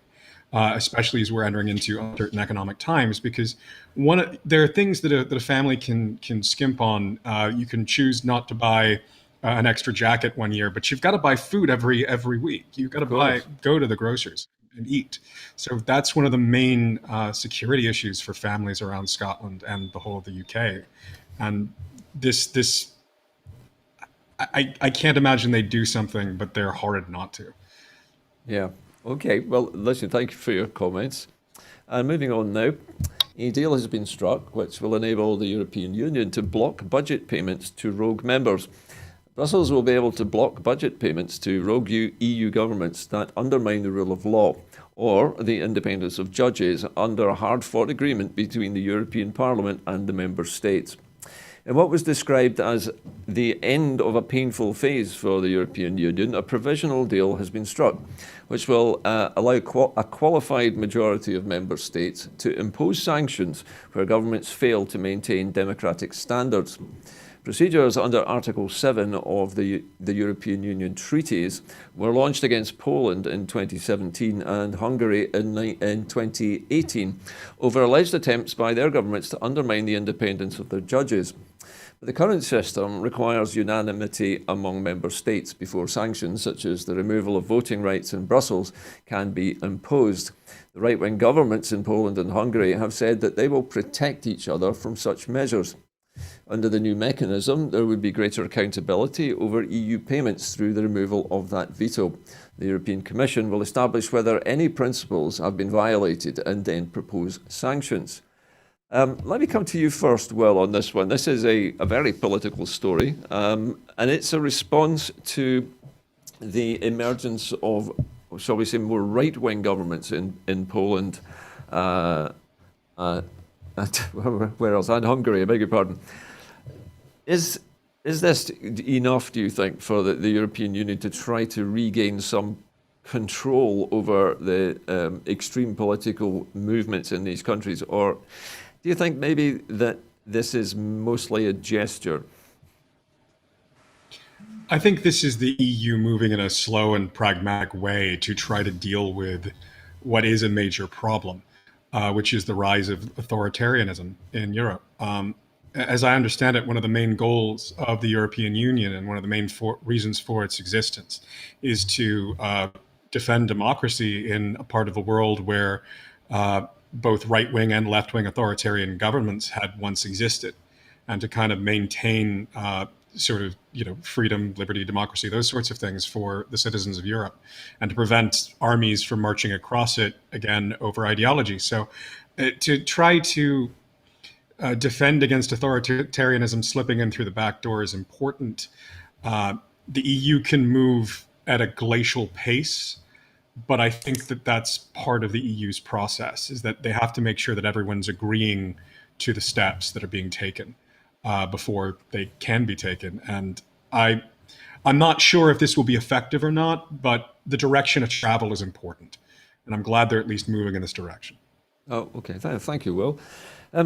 [SPEAKER 2] especially as we're entering into uncertain economic times. Because there are things that a family can skimp on. You can choose not to buy an extra jacket one year, but you've got to buy food every week. You've got
[SPEAKER 1] Of
[SPEAKER 2] to
[SPEAKER 1] course.
[SPEAKER 2] go to the grocers and eat. So that's one of the main security issues for families around Scotland and the whole of the UK. And this I can't imagine they do something, but they're horrid not to.
[SPEAKER 1] Yeah. Okay. Well, listen, thank you for your comments. And moving on now, a deal has been struck which will enable the European Union to block budget payments to rogue members. Brussels will be able to block budget payments to rogue EU governments that undermine the rule of law or the independence of judges under a hard-fought agreement between the European Parliament and the member states. In what was described as the end of a painful phase for the European Union, a provisional deal has been struck, which will allow a qualified majority of member states to impose sanctions where governments fail to maintain democratic standards. Procedures under Article 7 of the European Union treaties were launched against Poland in 2017 and Hungary in 2018 over alleged attempts by their governments to undermine the independence of their judges. But the current system requires unanimity among member states before sanctions, such as the removal of voting rights in Brussels, can be imposed. The right-wing governments in Poland and Hungary have said that they will protect each other from such measures. Under the new mechanism, there would be greater accountability over EU payments through the removal of that veto. The European Commission will establish whether any principles have been violated and then propose sanctions. Let me come to you first, Will, on this one. This is a very political story, and it's a response to the emergence of, shall we say, more right-wing governments in Poland, where else? And Hungary, I beg your pardon. Is this enough, do you think, for the European Union to try to regain some control over the extreme political movements in these countries? Or do you think maybe that this is mostly a gesture?
[SPEAKER 2] I think this is the EU moving in a slow and pragmatic way to try to deal with what is a major problem, which is the rise of authoritarianism in Europe. As I understand it, one of the main goals of the European Union and one of the main reasons for its existence is to defend democracy in a part of the world where both right-wing and left-wing authoritarian governments had once existed, and to kind of maintain sort of, freedom, liberty, democracy, those sorts of things for the citizens of Europe, and to prevent armies from marching across it again over ideology. So to try to defend against authoritarianism slipping in through the back door is important. The EU can move at a glacial pace, but I think that that's part of the EU's process, is that they have to make sure that everyone's agreeing to the steps that are being taken before they can be taken. And I'm not sure if this will be effective or not, but the direction of travel is important. And I'm glad they're at least moving in this direction.
[SPEAKER 1] Oh, okay. Thank you, Will.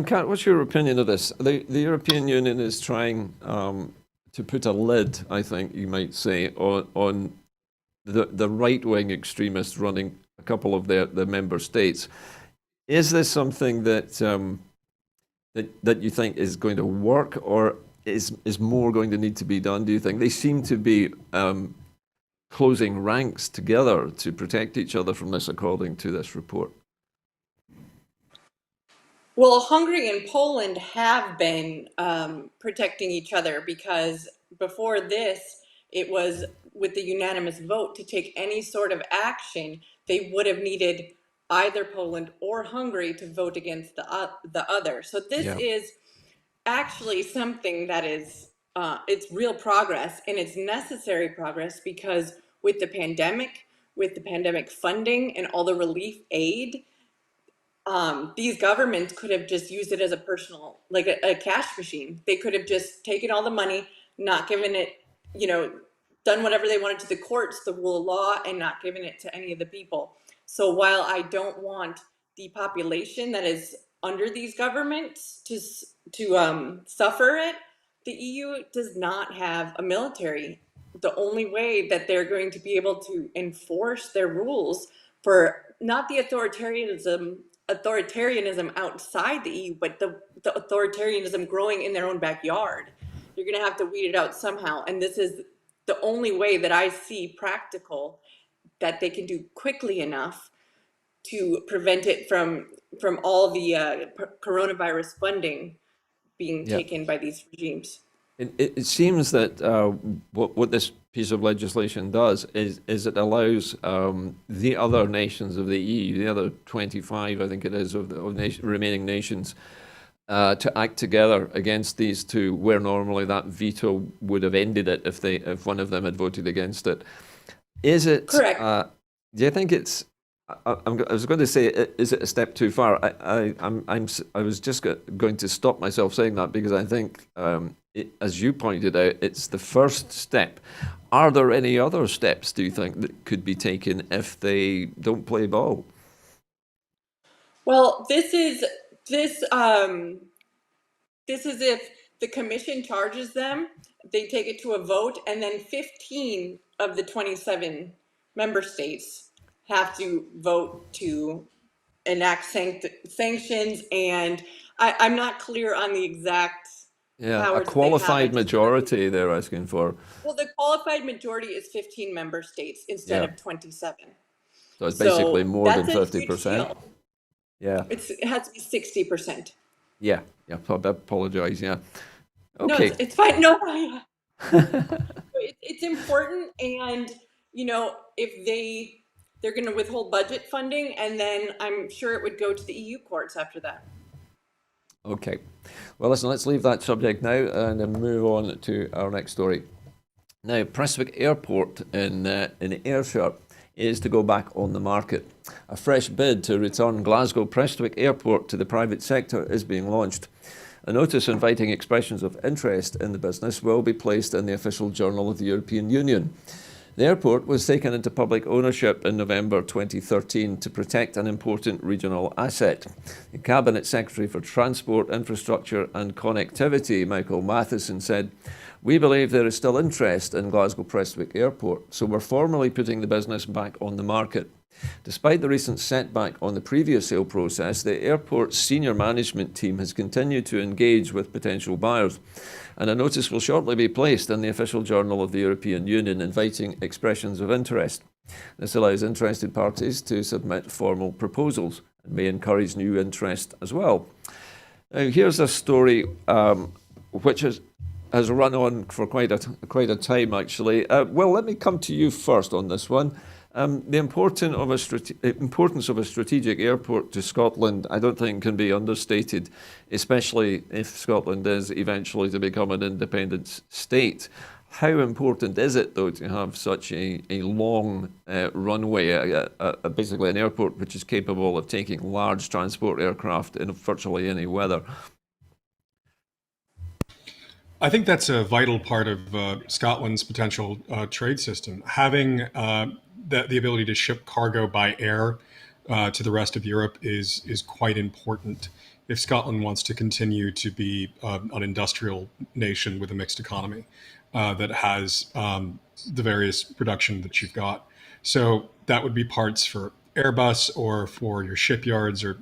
[SPEAKER 1] Kat, what's your opinion of this? The European Union is trying to put a lid, I think you might say, on the right-wing extremists running a couple of the member states. Is this something that that you think is going to work, or is more going to need to be done, do you think? They seem to be closing ranks together to protect each other from this, according to this report.
[SPEAKER 3] Well, Hungary and Poland have been protecting each other, because before this, it was with the unanimous vote to take any sort of action, they would have needed either Poland or Hungary to vote against the other. So this
[SPEAKER 1] Yeah.
[SPEAKER 3] is actually something that is it's real progress, and it's necessary progress, because with the pandemic funding and all the relief aid, these governments could have just used it as a personal, like a cash machine. They could have just taken all the money, not given it, done whatever they wanted to the courts, the rule of law, and not given it to any of the people. So while I don't want the population that is under these governments to suffer it, the EU does not have a military. The only way that they're going to be able to enforce their rules for not the authoritarianism outside the EU, but the authoritarianism growing in their own backyard. You're going to have to weed it out somehow. And this is the only way that I see practical that they can do quickly enough to prevent it from all the coronavirus funding being
[SPEAKER 1] Yeah.
[SPEAKER 3] taken by these regimes.
[SPEAKER 1] It seems that what this piece of legislation does is it allows the other nations of the EU, the other 25, I think it is, of the remaining nations, to act together against these two, where normally that veto would have ended it if one of them had voted against it. Is it?
[SPEAKER 3] Correct.
[SPEAKER 1] Do you think it's? I was going to say, is it a step too far? I was just going to stop myself saying that because I think, as you pointed out, it's the first step. Are there any other steps, do you think, that could be taken if they don't play ball?
[SPEAKER 3] Well, this is if the commission charges them, they take it to a vote, and then 15 of the 27 member states have to vote to enact sanctions. And I'm not clear on the exact
[SPEAKER 1] Yeah, a
[SPEAKER 3] powers that they have.
[SPEAKER 1] qualified majority they're asking for.
[SPEAKER 3] Well, the qualified majority is 15 member states instead
[SPEAKER 1] Yeah.
[SPEAKER 3] of 27.
[SPEAKER 1] So it's basically more than
[SPEAKER 3] that's a huge
[SPEAKER 1] 50%.
[SPEAKER 3] deal.
[SPEAKER 1] Yeah,
[SPEAKER 3] It has to be 60%.
[SPEAKER 1] yeah. I apologize. Yeah.
[SPEAKER 3] No,
[SPEAKER 1] Okay.
[SPEAKER 3] it's fine. No, it's important, and if they're going to withhold budget funding, and then I'm sure it would go to the EU courts after that.
[SPEAKER 1] Okay. Well, listen, let's leave that subject now and then move on to our next story. Now, Prestwick Airport in Ayrshire is to go back on the market. A fresh bid to return Glasgow Prestwick Airport to the private sector is being launched. A notice inviting expressions of interest in the business will be placed in the official journal of the European Union. The airport was taken into public ownership in November 2013 to protect an important regional asset. The Cabinet Secretary for Transport, Infrastructure and Connectivity, Michael Matheson, said, "We believe there is still interest in Glasgow Prestwick Airport, so we're formally putting the business back on the market." Despite the recent setback on the previous sale process, the airport's senior management team has continued to engage with potential buyers, and a notice will shortly be placed in the official journal of the European Union inviting expressions of interest. This allows interested parties to submit formal proposals and may encourage new interest as well. Now, here's a story which has run on for quite a time, actually. Well, let me come to you first on this one. The importance of a strategic airport to Scotland, I don't think can be understated, especially if Scotland is eventually to become an independent state. How important is it, though, to have such a long runway, basically an airport which is capable of taking large transport aircraft in virtually any weather?
[SPEAKER 2] I think that's a vital part of Scotland's potential trade system. Having the ability to ship cargo by air to the rest of Europe is quite important if Scotland wants to continue to be an industrial nation with a mixed economy that has the various production that you've got. So that would be parts for Airbus or for your shipyards or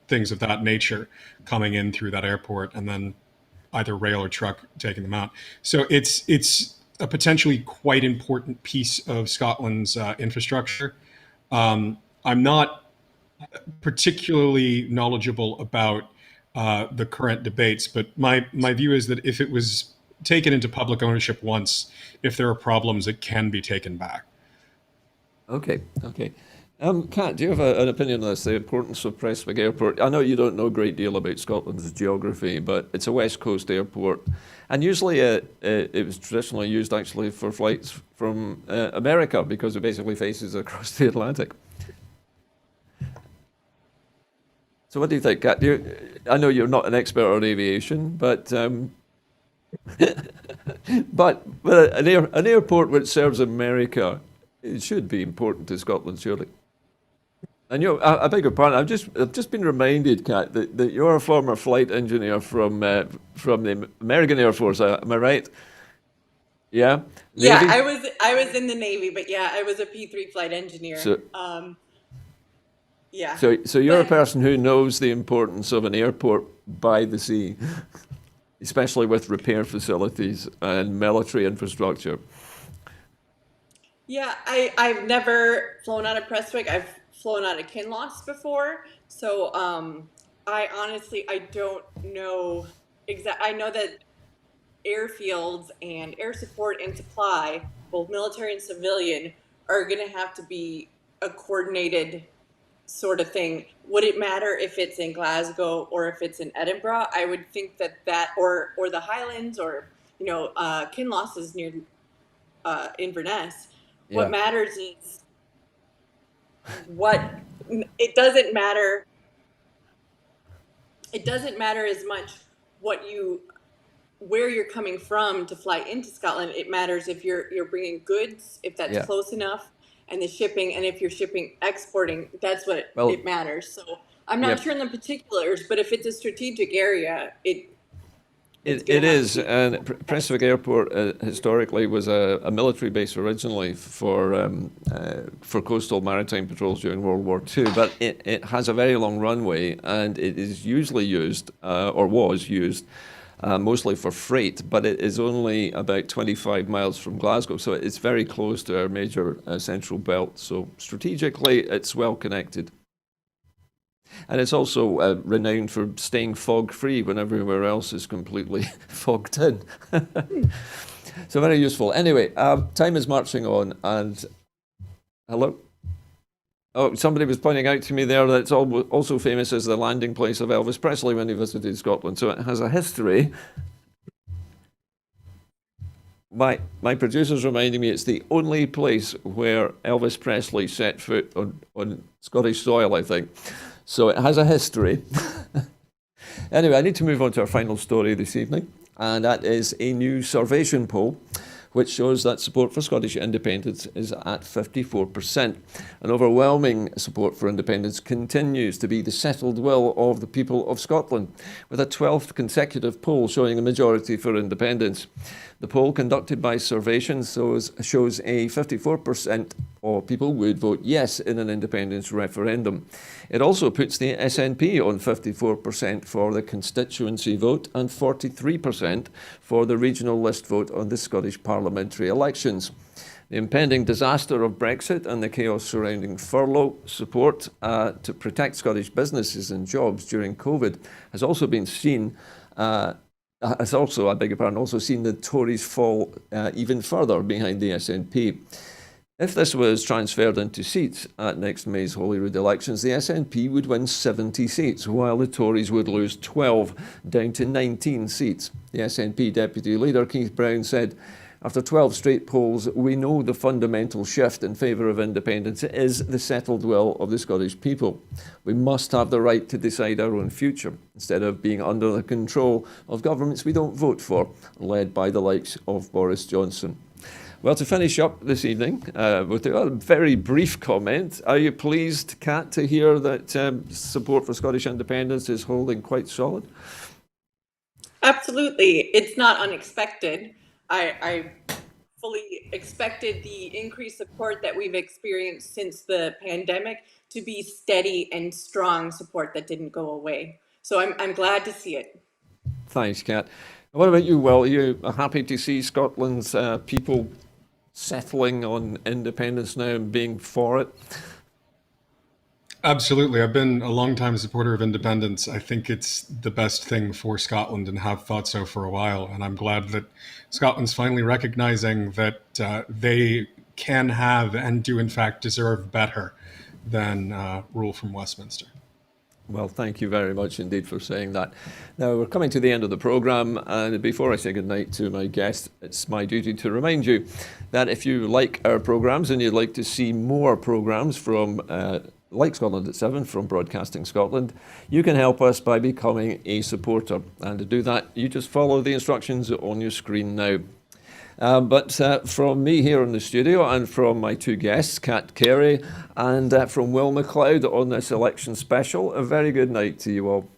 [SPEAKER 2] things of that nature coming in through that airport, and then either rail or truck taking them out. So it's a potentially quite important piece of Scotland's infrastructure. I'm not particularly knowledgeable about the current debates, but my view is that if it was taken into public ownership once, if there are problems, it can be taken back.
[SPEAKER 1] Okay. Kat, do you have an opinion on this, the importance of Prestwick Airport? I know you don't know a great deal about Scotland's geography, but it's a West Coast airport. And usually it was traditionally used actually for flights from America because it basically faces across the Atlantic. So what do you think, Kat? I know you're not an expert on aviation, but but an airport which serves America, it should be important to Scotland, surely. And I beg your pardon. I've just been reminded, Kat, that you're a former flight engineer from the American Air Force. Am I right? Yeah,
[SPEAKER 3] Yeah,
[SPEAKER 1] Navy.
[SPEAKER 3] I was in the Navy, but yeah, I was a P3 flight engineer.
[SPEAKER 1] So
[SPEAKER 3] Yeah,
[SPEAKER 1] so you're a
[SPEAKER 3] but
[SPEAKER 1] person who knows the importance of an airport by the sea, especially with repair facilities and military infrastructure.
[SPEAKER 3] yeah, I've never flown out of Prestwick. I've flown out of Kinloss before, so I don't know exact. I know that airfields and air support and supply, both military and civilian, are going to have to be a coordinated sort of thing. Would it matter if it's in Glasgow or if it's in Edinburgh? I would think that or the Highlands or Kinloss is near Inverness. What
[SPEAKER 1] Yeah,
[SPEAKER 3] matters is what it doesn't matter. It doesn't matter as much what you where you're coming from to fly into Scotland. It matters if you're bringing goods, if that's
[SPEAKER 1] yeah.
[SPEAKER 3] close enough, and the shipping, and if you're shipping exporting. That's what
[SPEAKER 1] Well,
[SPEAKER 3] it matters. So I'm
[SPEAKER 1] yeah.
[SPEAKER 3] not sure in the particulars, but if it's a strategic area, it's going
[SPEAKER 1] It
[SPEAKER 3] to have to
[SPEAKER 1] is,
[SPEAKER 3] be
[SPEAKER 1] and Prestwick Airport historically was a military base originally for coastal maritime patrols during World War II, but it has a very long runway, and it is usually used, or was used, mostly for freight, but it is only about 25 miles from Glasgow, so it's very close to our major central belt. So strategically, it's well connected. And it's also renowned for staying fog-free when everywhere else is completely fogged in. So very useful. Anyway, time is marching on, and hello? Oh, somebody was pointing out to me there that it's also famous as the landing place of Elvis Presley when he visited Scotland. So it has a history. My producer's reminding me it's the only place where Elvis Presley set foot on Scottish soil, I think. So it has a history. Anyway, I need to move on to our final story this evening, and that is a new Survation poll which shows that support for Scottish independence is at 54%. An overwhelming support for independence continues to be the settled will of the people of Scotland, with a 12th consecutive poll showing a majority for independence. The poll conducted by Survation shows a 54% of people would vote yes in an independence referendum. It also puts the SNP on 54% for the constituency vote and 43% for the regional list vote on the Scottish parliamentary elections. The impending disaster of Brexit and the chaos surrounding furlough support to protect Scottish businesses and jobs during COVID has also been seen also seen the Tories fall even further behind the SNP. If this was transferred into seats at next May's Holyrood elections, the SNP would win 70 seats, while the Tories would lose 12, down to 19 seats. The SNP deputy leader, Keith Brown, said, "After 12 straight polls, we know the fundamental shift in favour of independence is the settled will of the Scottish people. We must have the right to decide our own future, instead of being under the control of governments we don't vote for, led by the likes of Boris Johnson." Well, to finish up this evening with a very brief comment, are you pleased, Kat, to hear that support for Scottish independence is holding quite solid?
[SPEAKER 3] Absolutely. It's not unexpected. I fully expected the increased support that we've experienced since the pandemic to be steady and strong support that didn't go away. So I'm glad to see it.
[SPEAKER 1] Thanks, Kat. What about you, Will? Are you happy to see Scotland's people settling on independence now and being for it?
[SPEAKER 2] Absolutely. I've been a long-time supporter of independence. I think it's the best thing for Scotland and have thought so for a while. And I'm glad that Scotland's finally recognizing that they can have and do in fact deserve better than rule from Westminster.
[SPEAKER 1] Well, thank you very much indeed for saying that. Now, we're coming to the end of the programme, and before I say goodnight to my guest, it's my duty to remind you that if you like our programmes and you'd like to see more programmes from like Scotland at 7 from Broadcasting Scotland, you can help us by becoming a supporter. And to do that, you just follow the instructions on your screen now. But from me here in the studio and from my two guests, Cary, and from Will McLeod on this election special, a very good night to you all.